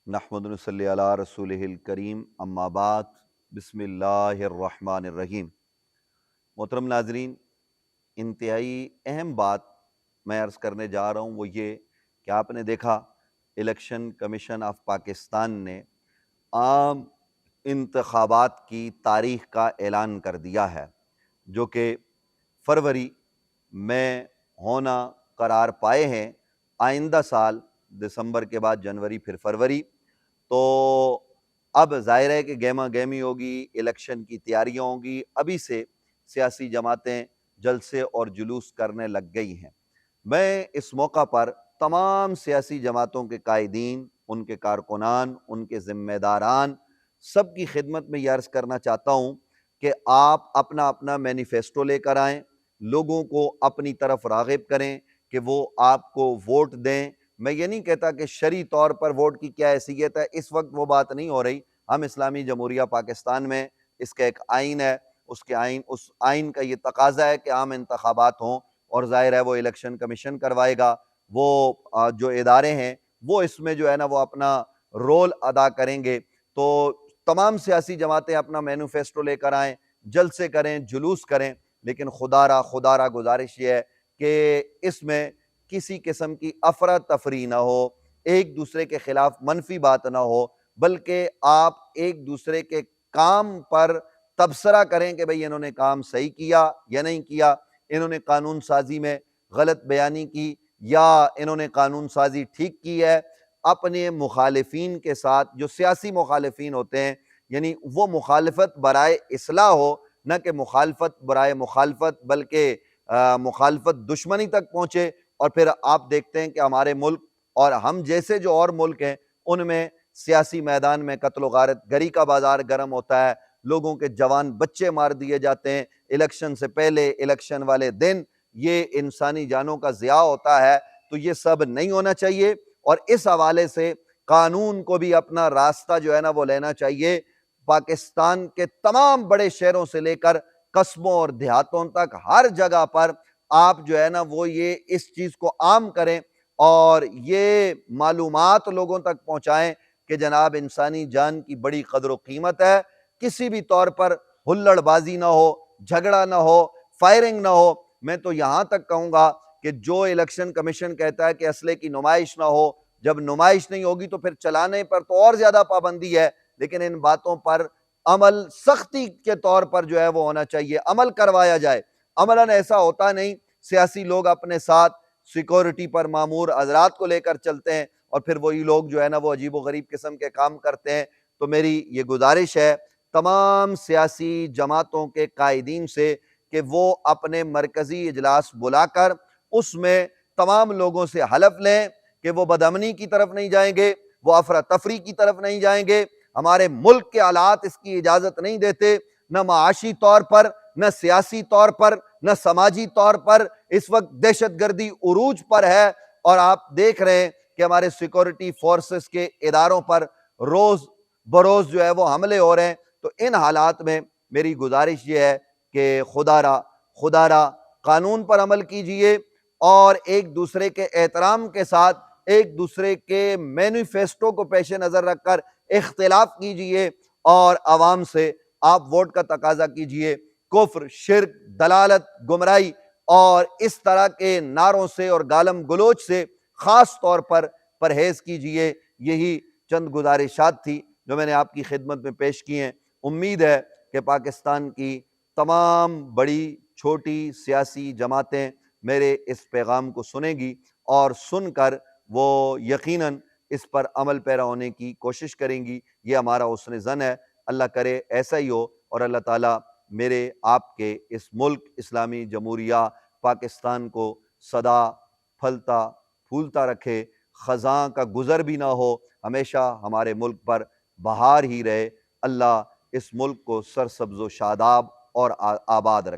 نحمد نصلی علی رسولہ الکریم اما بعد بسم اللہ الرحمن الرحیم۔ محترم ناظرین، انتہائی اہم بات میں عرض کرنے جا رہا ہوں، وہ یہ کہ آپ نے دیکھا الیکشن کمیشن آف پاکستان نے عام انتخابات کی تاریخ کا اعلان کر دیا ہے، جو کہ فروری میں ہونا قرار پائے ہیں۔ آئندہ سال دسمبر کے بعد جنوری پھر فروری، تو اب ظاہر ہے کہ گہما گہمی ہوگی، الیکشن کی تیاریاں ہوں گی۔ ابھی سے سیاسی جماعتیں جلسے اور جلوس کرنے لگ گئی ہیں۔ میں اس موقع پر تمام سیاسی جماعتوں کے قائدین، ان کے کارکنان، ان کے ذمہ داران، سب کی خدمت میں یہ عرض کرنا چاہتا ہوں کہ آپ اپنا اپنا مینیفیسٹو لے کر آئیں، لوگوں کو اپنی طرف راغب کریں کہ وہ آپ کو ووٹ دیں۔ میں یہ نہیں کہتا کہ شرعی طور پر ووٹ کی کیا حیثیت ہے، اس وقت وہ بات نہیں ہو رہی۔ ہم اسلامی جمہوریہ پاکستان میں اس کا ایک آئین ہے، اس آئین کا یہ تقاضا ہے کہ عام انتخابات ہوں، اور ظاہر ہے وہ الیکشن کمیشن کروائے گا۔ وہ جو ادارے ہیں وہ اس میں جو ہے نا وہ اپنا رول ادا کریں گے۔ تو تمام سیاسی جماعتیں اپنا مینیفیسٹو لے کر آئیں، جلسے کریں، جلوس کریں، لیکن خدا را گزارش یہ ہے کہ اس میں کسی قسم کی افراتفری نہ ہو، ایک دوسرے کے خلاف منفی بات نہ ہو، بلکہ آپ ایک دوسرے کے کام پر تبصرہ کریں کہ بھئی انہوں نے کام صحیح کیا یا نہیں کیا، انہوں نے قانون سازی میں غلط بیانی کی یا انہوں نے قانون سازی ٹھیک کی ہے۔ اپنے مخالفین کے ساتھ، جو سیاسی مخالفین ہوتے ہیں، یعنی وہ مخالفت برائے اصلاح ہو، نہ کہ مخالفت برائے مخالفت، بلکہ مخالفت دشمنی تک پہنچے۔ اور پھر آپ دیکھتے ہیں کہ ہمارے ملک اور ہم جیسے جو اور ملک ہیں ان میں سیاسی میدان میں قتل و غارت گری کا بازار گرم ہوتا ہے، لوگوں کے جوان بچے مار دیے جاتے ہیں الیکشن سے پہلے، الیکشن والے دن یہ انسانی جانوں کا ضیاع ہوتا ہے۔ تو یہ سب نہیں ہونا چاہیے، اور اس حوالے سے قانون کو بھی اپنا راستہ جو ہے نا وہ لینا چاہیے۔ پاکستان کے تمام بڑے شہروں سے لے کر قصبوں اور دیہاتوں تک ہر جگہ پر آپ جو ہے نا وہ یہ اس چیز کو عام کریں اور یہ معلومات لوگوں تک پہنچائیں کہ جناب انسانی جان کی بڑی قدر و قیمت ہے، کسی بھی طور پر ہلڑ بازی نہ ہو، جھگڑا نہ ہو، فائرنگ نہ ہو۔ میں تو یہاں تک کہوں گا کہ جو الیکشن کمیشن کہتا ہے کہ اسلحے کی نمائش نہ ہو، جب نمائش نہیں ہوگی تو پھر چلانے پر تو اور زیادہ پابندی ہے، لیکن ان باتوں پر عمل سختی کے طور پر جو ہے وہ ہونا چاہیے، عمل کروایا جائے۔ عملاً ایسا ہوتا نہیں، سیاسی لوگ اپنے ساتھ سیکورٹی پر مامور حضرات کو لے کر چلتے ہیں اور پھر وہی لوگ جو ہے نا وہ عجیب و غریب قسم کے کام کرتے ہیں۔ تو میری یہ گزارش ہے تمام سیاسی جماعتوں کے قائدین سے کہ وہ اپنے مرکزی اجلاس بلا کر اس میں تمام لوگوں سے حلف لیں کہ وہ بدامنی کی طرف نہیں جائیں گے، وہ افراتفری کی طرف نہیں جائیں گے۔ ہمارے ملک کے حالات اس کی اجازت نہیں دیتے، نہ معاشی طور پر، نہ سیاسی طور پر، نہ سماجی طور پر۔ اس وقت دہشت گردی عروج پر ہے، اور آپ دیکھ رہے ہیں کہ ہمارے سیکورٹی فورسز کے اداروں پر روز بروز جو ہے وہ حملے ہو رہے ہیں۔ تو ان حالات میں میری گزارش یہ ہے کہ خدا را قانون پر عمل کیجئے، اور ایک دوسرے کے احترام کے ساتھ ایک دوسرے کے مینیفیسٹو کو پیش نظر رکھ کر اختلاف کیجئے، اور عوام سے آپ ووٹ کا تقاضا کیجئے۔ کفر، شرک، دلالت، گمراہی اور اس طرح کے نعروں سے اور گالم گلوچ سے خاص طور پر پرہیز کیجئے۔ یہی چند گزارشات تھی جو میں نے آپ کی خدمت میں پیش کی ہیں۔ امید ہے کہ پاکستان کی تمام بڑی چھوٹی سیاسی جماعتیں میرے اس پیغام کو سنیں گی، اور سن کر وہ یقیناً اس پر عمل پیرا ہونے کی کوشش کریں گی۔ یہ ہمارا حسن ظن ہے، اللہ کرے ایسا ہی ہو، اور اللہ تعالیٰ میرے آپ کے اس ملک اسلامی جمہوریہ پاکستان کو سدا پھلتا پھولتا رکھے، خزاں کا گزر بھی نہ ہو، ہمیشہ ہمارے ملک پر بہار ہی رہے۔ اللہ اس ملک کو سرسبز و شاداب اور آباد رکھے۔